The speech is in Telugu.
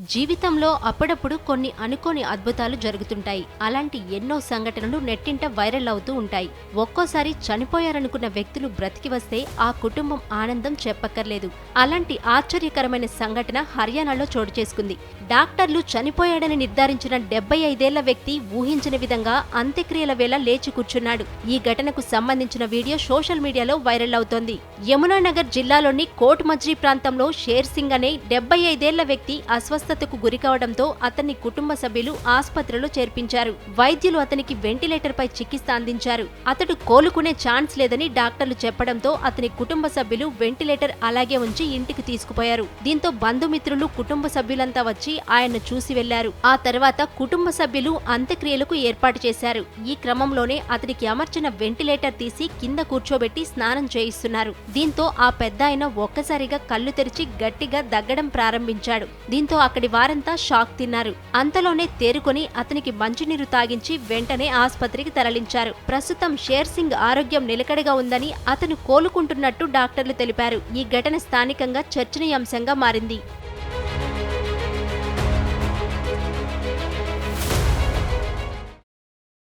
జీవితంలో అప్పుడప్పుడు కొన్ని అనుకోని అద్భుతాలు జరుగుతుంటాయి. అలాంటి ఎన్నో సంఘటనలు నెట్టింట వైరల్ అవుతూ ఉంటాయి. ఒక్కోసారి చనిపోయారనుకున్న వ్యక్తులు బ్రతికి వస్తే ఆ కుటుంబం ఆనందం చెప్పక్కర్లేదు. అలాంటి ఆశ్చర్యకరమైన సంఘటన హర్యానాలో చోటు చేసుకుంది. డాక్టర్లు చనిపోయాడని నిర్ధారించిన 75 ఏళ్ల వ్యక్తి ఊహించని విధంగా అంత్యక్రియల వేళ లేచి కూర్చున్నాడు. ఈ ఘటనకు సంబంధించిన వీడియో సోషల్ మీడియాలో వైరల్ అవుతోంది. యమునానగర్ జిల్లాలోని కోట్ మజ్రీ ప్రాంతంలో షేర్ సింగ్ అనే 75 ఏళ్ల వ్యక్తి అస్వస్థతకు గురికావడంతో అతన్ని కుటుంబ సభ్యులు ఆస్పత్రిలో చేర్పించారు. వైద్యులు అతనికి వెంటిలేటర్ పై చికిత్స అందించారు. అతడు కోలుకునే ఛాన్స్ లేదని డాక్టర్లు చెప్పడంతో అతని కుటుంబ సభ్యులు వెంటిలేటర్ అలాగే ఉంచి ఇంటికి తీసుకుపోయారు. దీంతో బంధుమిత్రులు కుటుంబ సభ్యులంతా వచ్చి ఆయన్ను చూసి వెళ్లారు. ఆ తర్వాత కుటుంబ సభ్యులు అంత్యక్రియలకు ఏర్పాటు చేశారు. ఈ క్రమంలోనే అతనికి అమర్చిన వెంటిలేటర్ తీసి కింద కూర్చోబెట్టి స్నానం చేయిస్తున్నారు. దీంతో ఆ పెద్దాయన ఒక్కసారిగా కళ్ళు తెరిచి గట్టిగా దగ్గడం ప్రారంభించాడు. దీంతో అక్కడి వారంతా షాక్ తిన్నారు. అంతలోనే తేరుకొని అతనికి మంచినీరు తాగించి వెంటనే ఆస్పత్రికి తరలించారు. ప్రస్తుతం షేర్ సింగ్ ఆరోగ్యం నిలకడగా ఉందని, అతను కోలుకుంటున్నట్టు డాక్టర్లు తెలిపారు. ఈ ఘటన స్థానికంగా చర్చనీయాంశంగా మారింది.